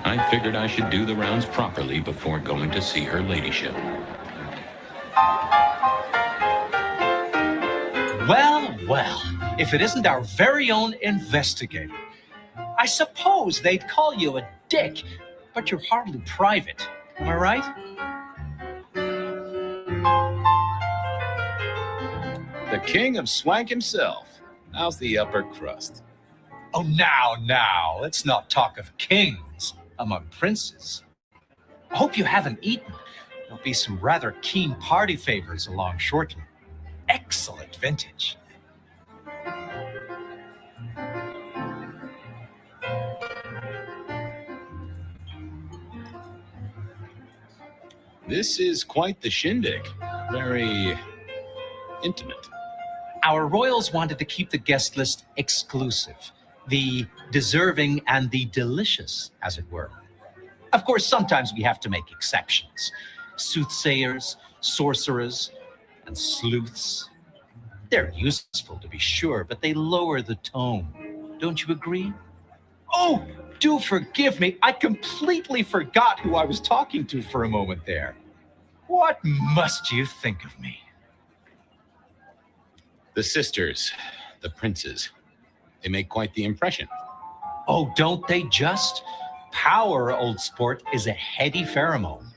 I figured I should do the rounds properly before going to see her ladyship. Well, well, if it isn't our very own investigator. I suppose they'd call you a dick, but you're hardly private. Am I right? The king of swank himself. How's the upper crust? Oh, now, let's not talk of kings among princes. I hope you haven't eaten. There'll be some rather keen party favors along shortly. Excellent vintage. This is quite the shindig. Very intimate. Our royals wanted to keep the guest list exclusive. The deserving and the delicious, as it were. Of course, sometimes we have to make exceptions. Soothsayers, sorcerers, and sleuths. They're useful, to be sure, but they lower the tone. Don't you agree? Oh, do forgive me. I completely forgot who I was talking to for a moment there. What must you think of me? The sisters, the princes, they make quite the impression. Oh, don't they just? Power, old sport, is a heady pheromone.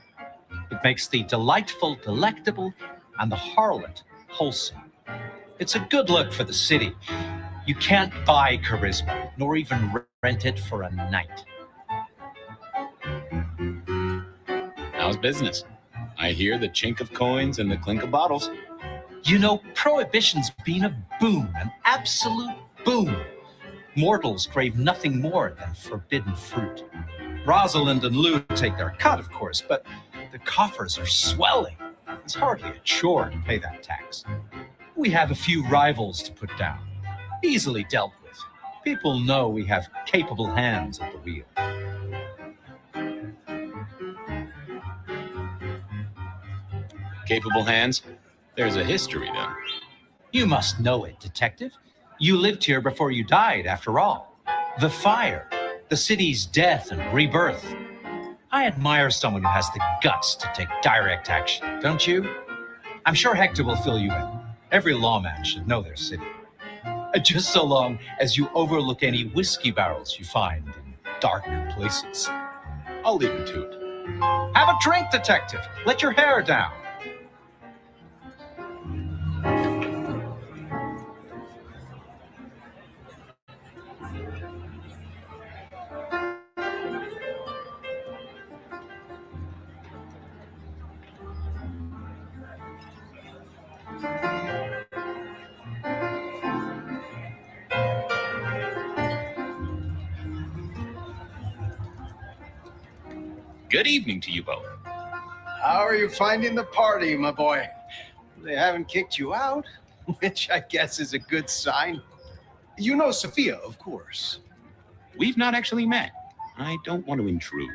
It makes the delightful delectable and the harlot wholesome. It's a good look for the city. You can't buy charisma, nor even rent it for a night. How's business? I hear the chink of coins and the clink of bottles. You know, prohibition's been a boon, an absolute boon. Mortals crave nothing more than forbidden fruit. Rosalind and Lou take their cut, of course, but the coffers are swelling. It's hardly a chore to pay that tax. We have a few rivals to put down, easily dealt with. People know we have capable hands at the wheel. Capable hands? There's a history, then. You must know it, detective. You lived here before you died, after all. The fire, the city's death and rebirth. I admire someone who has the guts to take direct action, don't you? I'm sure Hector will fill you in. Every lawman should know their city. Just so long as you overlook any whiskey barrels you find in dark places. I'll leave it to it. Have a drink, detective. Let your hair down. Good evening to you both. How are you finding the party, my boy? They haven't kicked you out, which I guess is a good sign. You know Sophia, of course. We've not actually met. I don't want to intrude.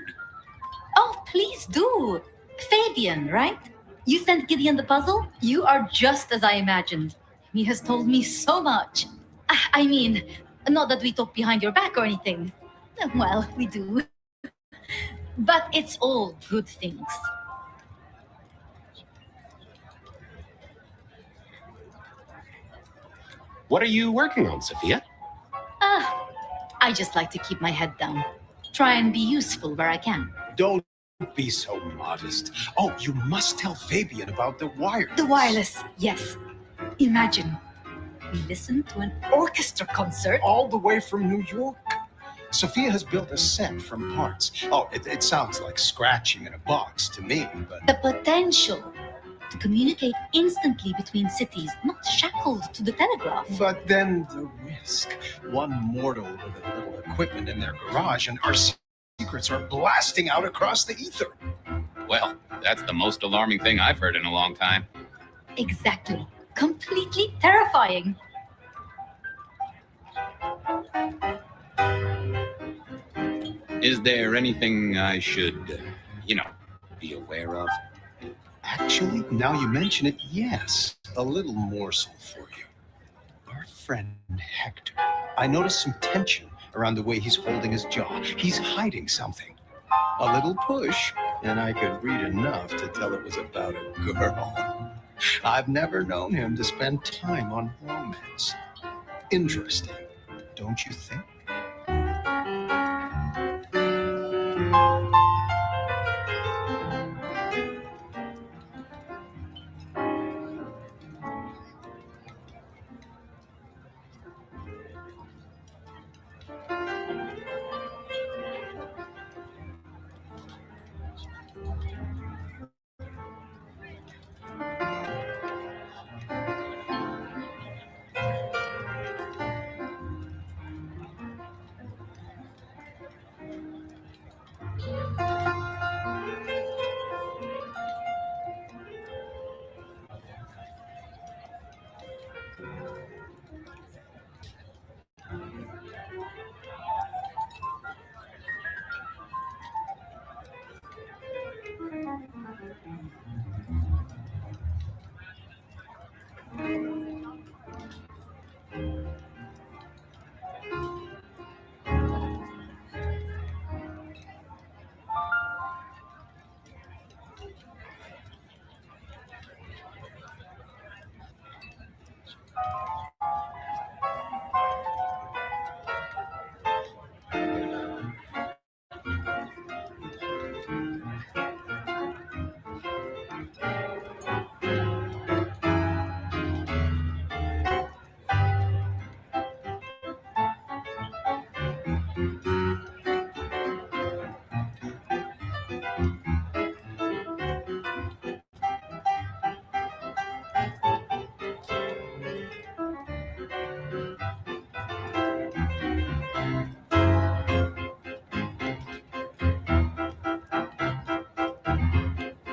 Oh, please do. Fabian, right? You sent Gideon the puzzle? You are just as I imagined. He has told me so much. I mean, not that we talk behind your back or anything. Well, we do. But it's all good things. What are you working on, Sophia? I just like to keep my head down. Try and be useful where I can. Don't be so modest. Oh, you must tell Fabian about the wireless. The wireless, yes. Imagine, we listened to an orchestra concert. All the way from New York. Sophia has built a set from parts. Oh, it sounds like scratching in a box to me, but... The potential to communicate instantly between cities, not shackled to the telegraph. But then the risk. One mortal with a little equipment in their garage and our secrets are blasting out across the ether. Well, that's the most alarming thing I've heard in a long time. Exactly. Completely terrifying. Is there anything I should, be aware of? Actually, now you mention it, yes. A little morsel for you. Our friend Hector. I noticed some tension around the way he's holding his jaw. He's hiding something. A little push, and I could read enough to tell it was about a girl. I've never known him to spend time on romance. Interesting, don't you think?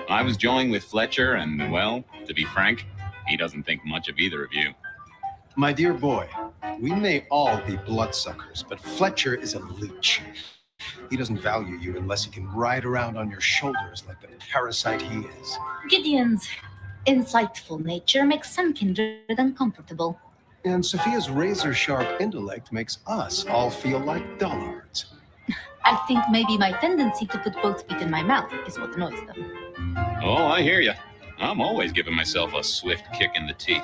I was jawing with Fletcher, and, well, to be frank, he doesn't think much of either of you. My dear boy, we may all be bloodsuckers, but Fletcher is a leech. He doesn't value you unless he can ride around on your shoulders like the parasite he is. Gideon's insightful nature makes some kindred uncomfortable. And Sophia's razor-sharp intellect makes us all feel like dullards. I think maybe my tendency to put both feet in my mouth is what annoys them. Oh, I hear you. I'm always giving myself a swift kick in the teeth.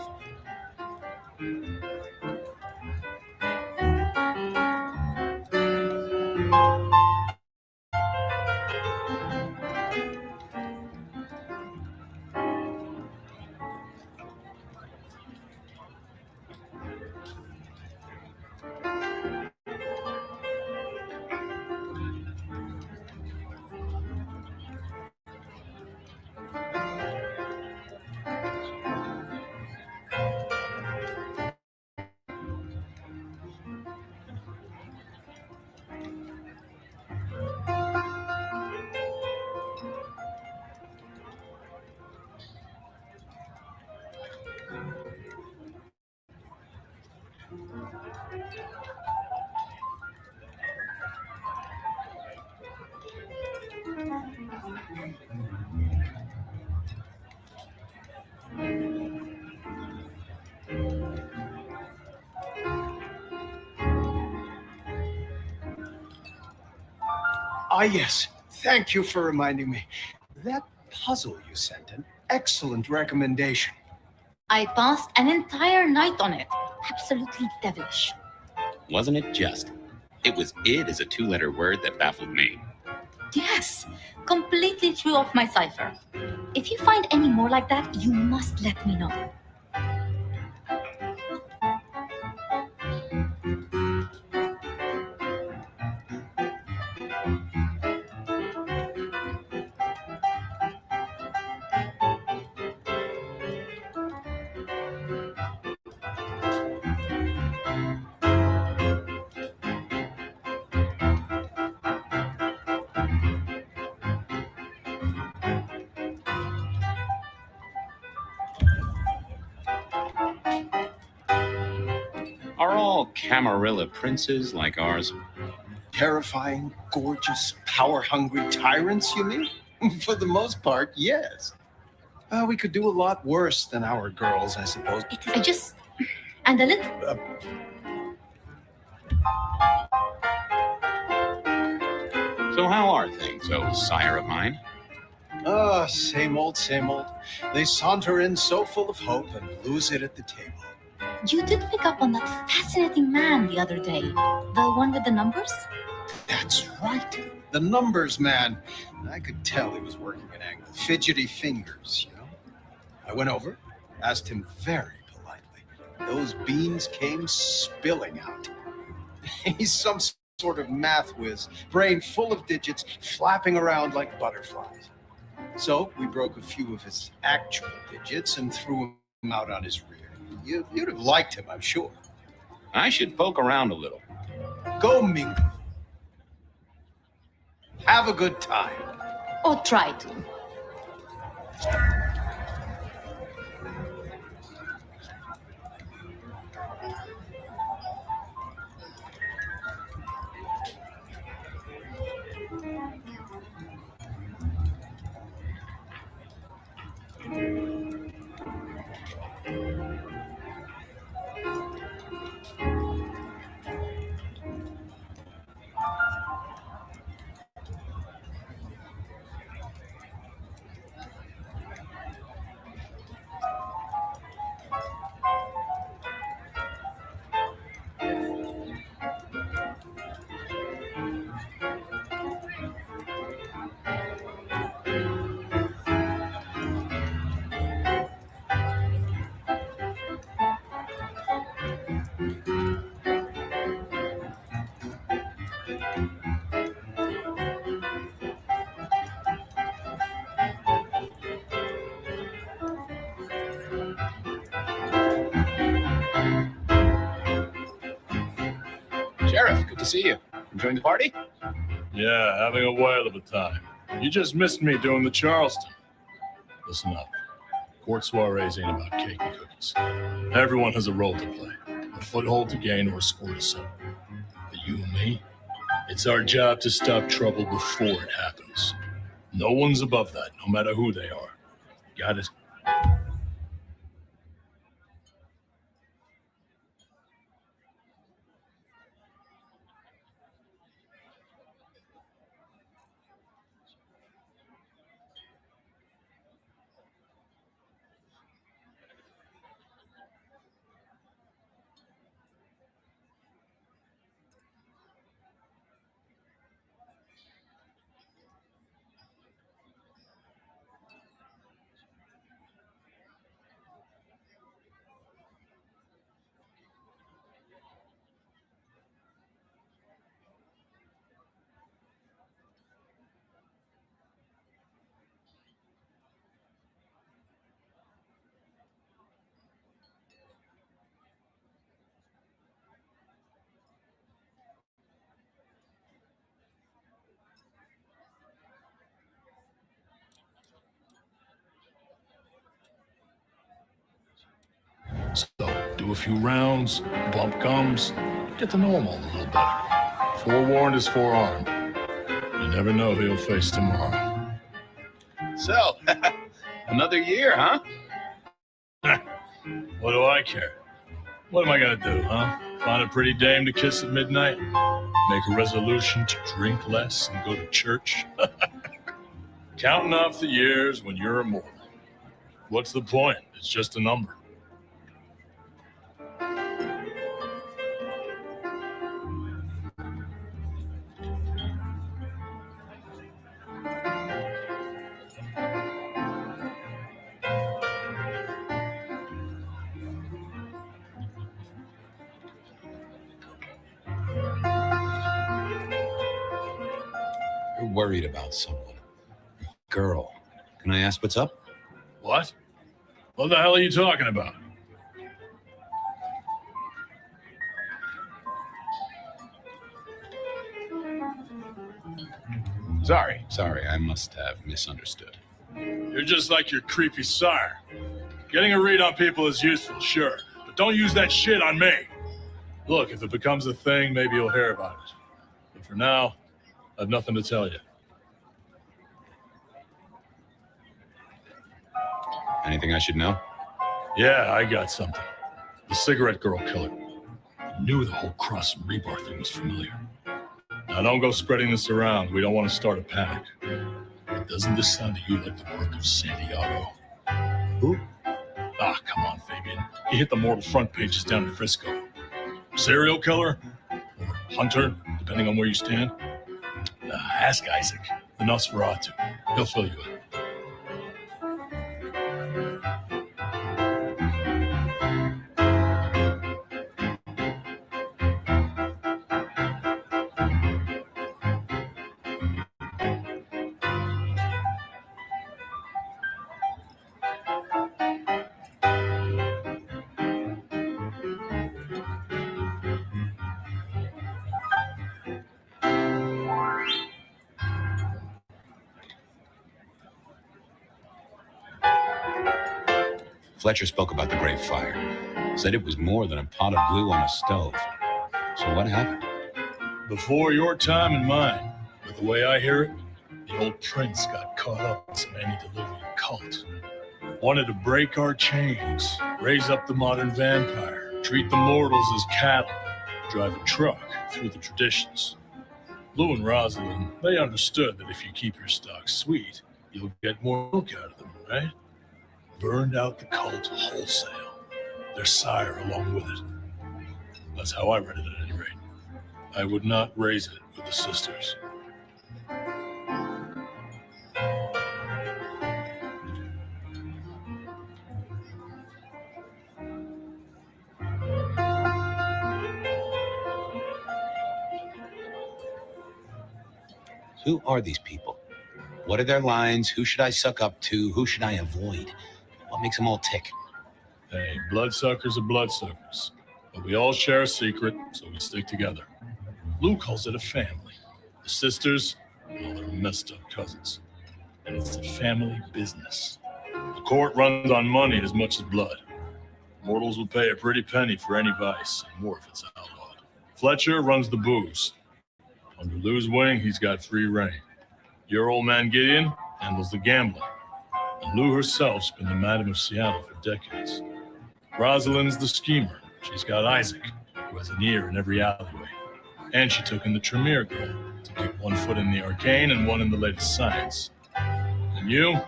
Ah, yes. Thank you for reminding me. That puzzle you sent, an excellent recommendation. I passed an entire night on it. Absolutely devilish. Wasn't it just? It was id as a two-letter word that baffled me. Yes, completely threw off my cipher. If you find any more like that, you must let me know. Are all Camarilla princes like ours? Terrifying, gorgeous, power-hungry tyrants, you mean? For the most part, yes. We could do a lot worse than our girls, I suppose. I just... And a little... So how are things, oh sire of mine? Same old, same old. They saunter in so full of hope and lose it at the table. You did pick up on that fascinating man the other day. The one with the numbers? That's right. The numbers man. I could tell he was working an angle. Fidgety fingers, you know. I went over, asked him very politely. Those beans came spilling out. He's some sort of math whiz, brain full of digits, flapping around like butterflies. So we broke a few of his actual digits and threw him out on his rear. You'd have liked him, I'm sure. I should poke around a little. Go mingle. Have a good time. Or try to. Sheriff, good to see you. Enjoying the party? Yeah, having a whale of a time. You just missed me doing the Charleston. Listen up. Court soirees ain't about cake and cookies. Everyone has a role to play, a foothold to gain or a score to settle. But you and me, it's our job to stop trouble before it happens. No one's above that, no matter who they are. Got it? So, do a few rounds, bump gums, get to know them all a little better. Forewarned is forearmed. You never know who you'll face tomorrow. So, another year, huh? What do I care? What am I gonna do, huh? Find a pretty dame to kiss at midnight? Make a resolution to drink less and go to church? Counting off the years when you're immortal. What's the point? It's just a number. You're worried about someone. Girl. Can I ask what's up? What? What the hell are you talking about? Sorry, I must have misunderstood. You're just like your creepy sire. Getting a read on people is useful, sure, but don't use that shit on me. Look, if it becomes a thing, maybe you'll hear about it. But For now, I've nothing to tell you. Anything I should know? Yeah, I got something. The cigarette girl killer. I knew the whole Cross and Rebar thing was familiar. Now don't go spreading this around. We don't want to start a panic. But doesn't this sound to you like the work of Santiago? Who? Ah, come on, Fabian. He hit the mortal front pages down in Frisco. Serial killer? Or hunter, depending on where you stand? Ask Isaac, the Nosferatu. He'll fill you in. Fletcher spoke about the Great Fire. Said it was more than a pot of glue on a stove. So what happened? Before your time and mine, but the way I hear it, the old prince got caught up in some antediluvian cult. Wanted to break our chains, raise up the modern vampire, treat the mortals as cattle, drive a truck through the traditions. Lou and Rosalind, they understood that if you keep your stock sweet, you'll get more milk out of them, right? Burned out the cult wholesale, their sire along with it. That's how I read it at any rate. I would not raise it with the sisters. Who are these people? What are their lines? Who should I suck up to? Who should I avoid? What makes them all tick? Hey, bloodsuckers are bloodsuckers. But we all share a secret, so we stick together. Lou calls it a family. The sisters, well, they're messed up cousins. And it's a family business. The court runs on money as much as blood. Mortals will pay a pretty penny for any vice, and more if it's outlawed. Fletcher runs the booze. Under Lou's wing, he's got free reign. Your old man Gideon handles the gambling. And Lou herself's been the Madam of Seattle for decades. Rosalind's the schemer. She's got Isaac, who has an ear in every alleyway. And she took in the Tremere girl to keep one foot in the arcane and one in the latest science. And you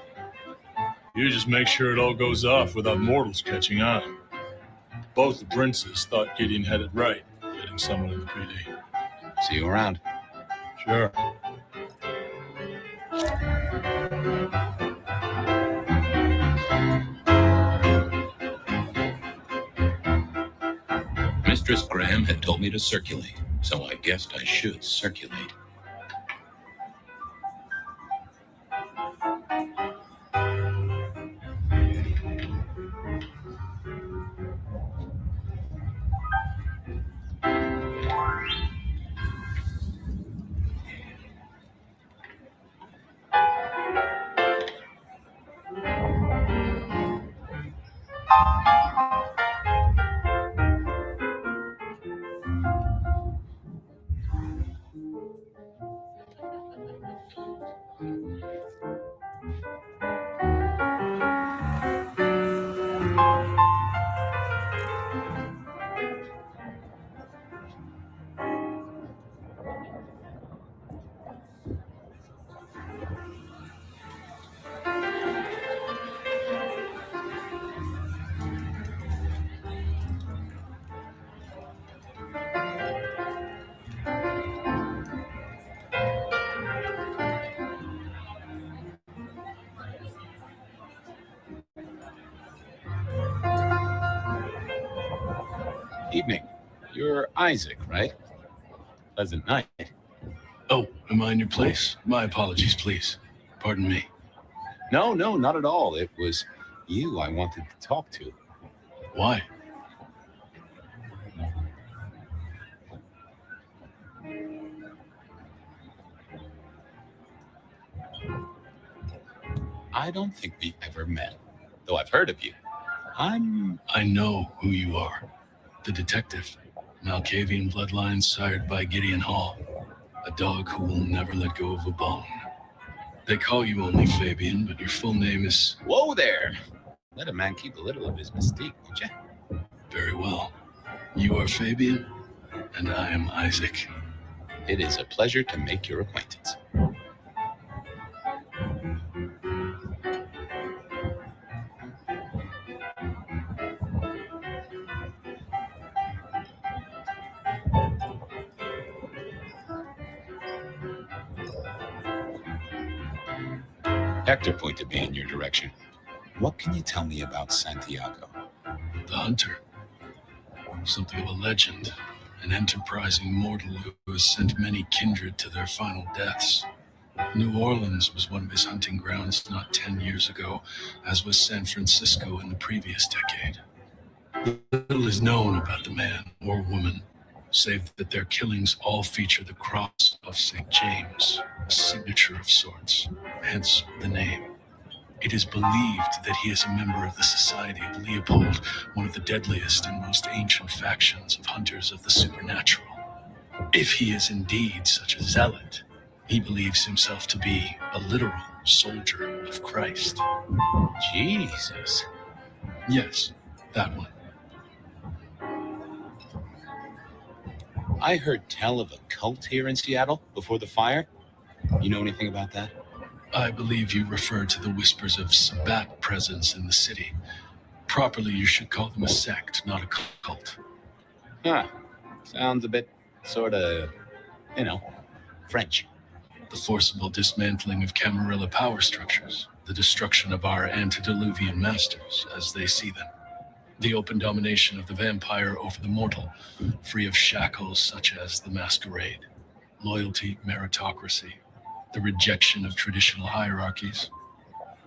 just make sure it all goes off without mortals catching on. Both the princes thought Gideon had it right, getting someone in the PD. See you around. Sure. Mistress Graham had told me to circulate, so I guessed I should circulate. Evening. You're Isaac, right? Pleasant night. Oh, am I in your place? My apologies, please. Pardon me. No, not at all. It was you I wanted to talk to. Why? I don't think we've ever met, though I've heard of you. I know who you are. The detective. Malkavian bloodlines sired by Gideon Hall. A dog who will never let go of a bone. They call you only Fabian, but your full name is... Whoa there! Let a man keep a little of his mystique, won't you? Very well. You are Fabian, and I am Isaac. It is a pleasure to make your acquaintance. Hector pointed me in your direction. What can you tell me about Santiago? The hunter. Something of a legend. An enterprising mortal who has sent many kindred to their final deaths. New Orleans was one of his hunting grounds not 10 years ago, as was San Francisco in the previous decade. Little is known about the man or woman, save that their killings all feature the cross of St. James, a signature of sorts, hence the name. It is believed that he is a member of the Society of Leopold, one of the deadliest and most ancient factions of hunters of the supernatural. If he is indeed such a zealot, he believes himself to be a literal soldier of Christ. Jesus. Yes, that one. I heard tell of a cult here in Seattle before the fire. You know anything about that? I believe you refer to the whispers of Sabbat presence in the city. Properly, you should call them a sect, not a cult. Huh. Sounds a bit sorta, French. The forcible dismantling of Camarilla power structures, the destruction of our antediluvian masters, as they see them. The open domination of the vampire over the mortal, free of shackles such as the Masquerade. Loyalty, meritocracy, the rejection of traditional hierarchies.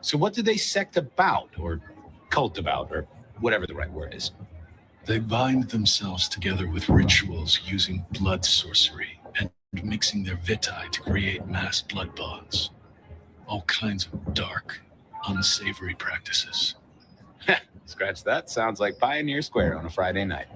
So what do they sect about, or cult about, or whatever the right word is? They bind themselves together with rituals using blood sorcery and mixing their vitae to create mass blood bonds. All kinds of dark, unsavory practices. Scratch that. Sounds like Pioneer Square on a Friday night.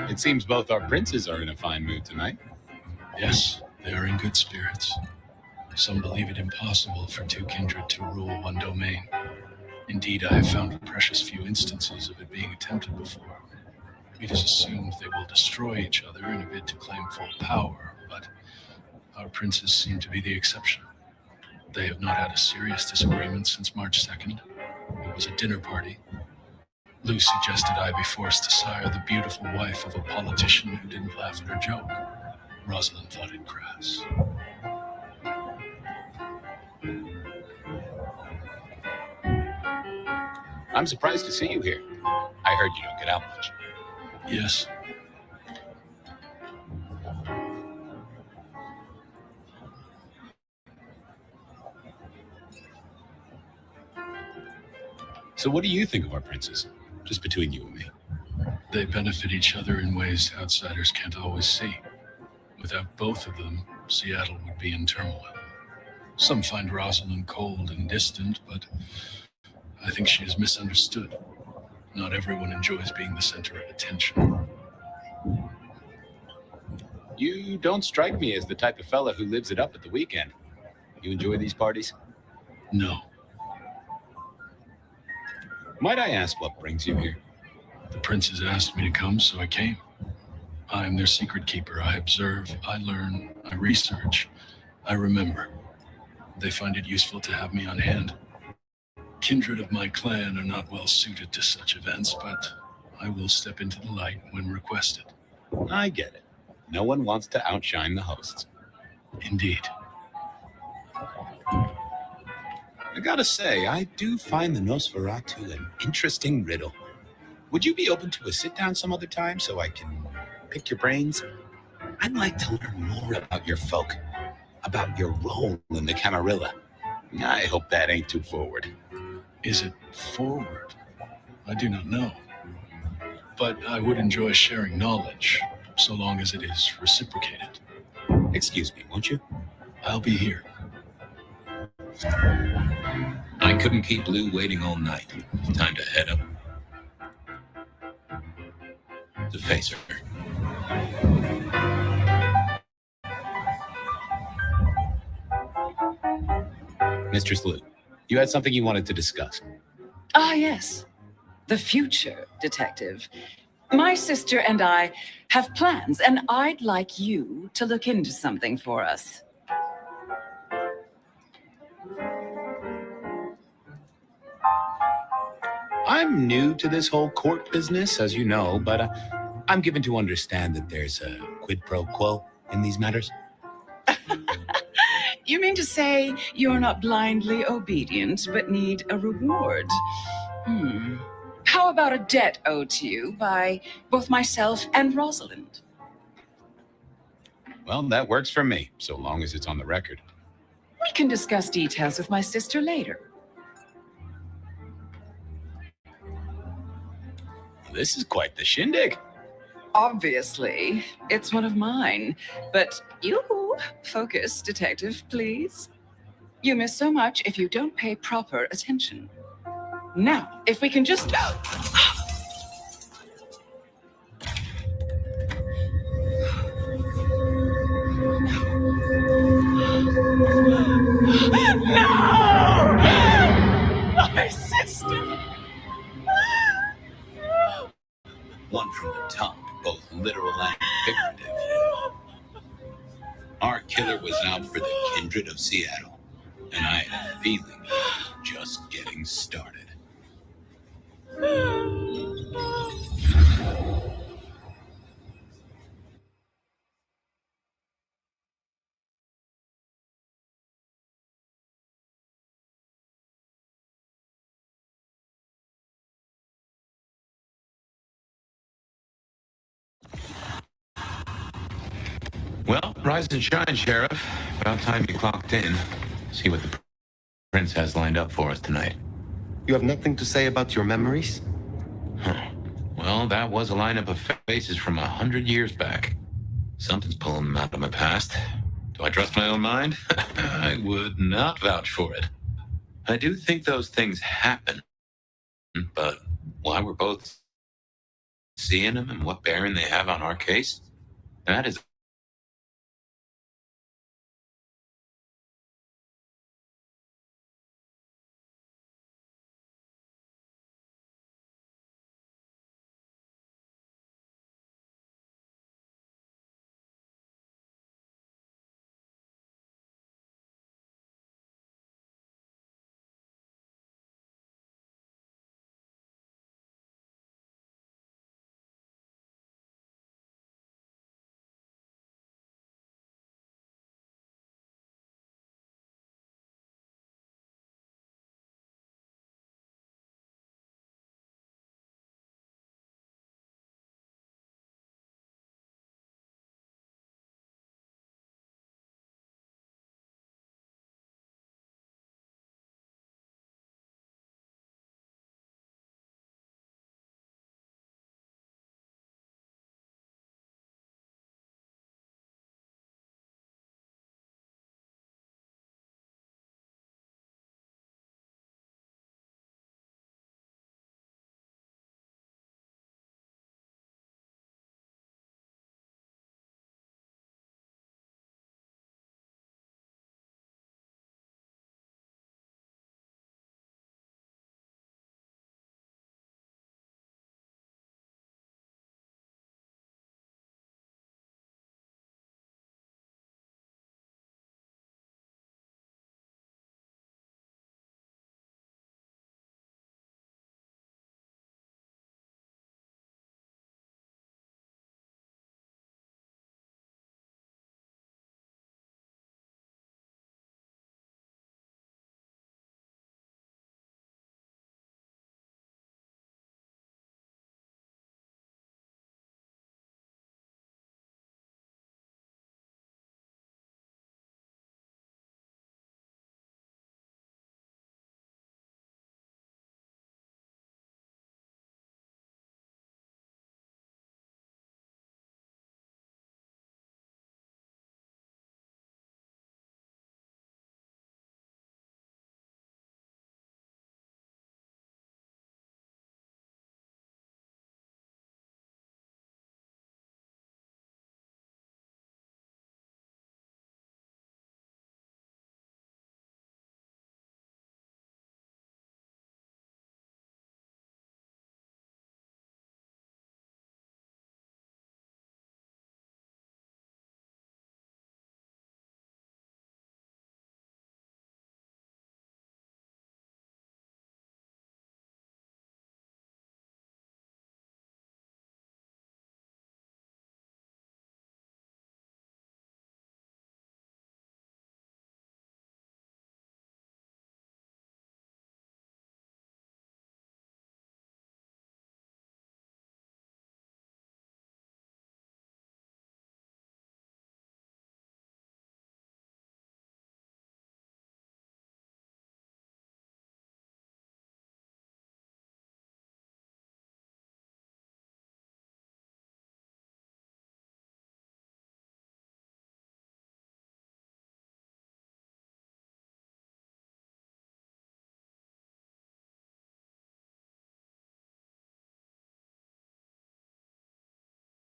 It seems both our princes are in a fine mood tonight. Yes, they are in good spirits. Some believe it impossible for two kindred to rule one domain. Indeed, I have found precious few instances of it being attempted before. It is assumed they will destroy each other in a bid to claim full power, but our princes seem to be the exception. They have not had a serious disagreement since March 2nd. It was a dinner party. Lou suggested I be forced to sire the beautiful wife of a politician who didn't laugh at her joke. Rosalind thought it crass. I'm surprised to see you here. I heard you don't get out much. Yes. So what do you think of our princes? Just between you and me. They benefit each other in ways outsiders can't always see. Without both of them, Seattle would be in turmoil. Some find Rosalind cold and distant, but I think she is misunderstood. Not everyone enjoys being the center of attention. You don't strike me as the type of fella who lives it up at the weekend. You enjoy these parties? No. Might I ask what brings you here? The princes asked me to come, so I came. I am their secret keeper. I observe, I learn, I research, I remember. They find it useful to have me on hand. Kindred of my clan are not well suited to such events, but I will step into the light when requested. I get it. No one wants to outshine the hosts. Indeed. I gotta say, I do find the Nosferatu an interesting riddle. Would you be open to a sit-down some other time so I can pick your brains? I'd like to learn more about your folk, about your role in the Camarilla. I hope that ain't too forward. Is it forward? I do not know. But I would enjoy sharing knowledge, so long as it is reciprocated. Excuse me, won't you? I'll be here. I couldn't keep Lou waiting all night. Time to head up. To face her. Mistress Lou, you had something you wanted to discuss. Ah, yes. The future, Detective. My sister and I have plans, and I'd like you to look into something for us. I'm new to this whole court business, as you know, but I'm given to understand that there's a quid pro quo in these matters. You mean to say you're not blindly obedient, but need a reward? How about a debt owed to you by both myself and Rosalind? Well, that works for me, so long as it's on the record. We can discuss details with my sister later. This is quite the shindig. Obviously, it's one of mine. But you, focus, Detective, please. You miss so much if you don't pay proper attention. Now, if we can just... No! My sister! One from the top, both literal and figurative. Our killer was out for the kindred of Seattle, and I had a feeling he was just getting started. Well, rise and shine, Sheriff. About time you clocked in. See what the prince has lined up for us tonight. You have nothing to say about your memories? Well, that was a lineup of faces from 100 years back. Something's pulling them out of my past. Do I trust my own mind? I would not vouch for it. I do think those things happen. But why we're both seeing them and what bearing they have on our case, that is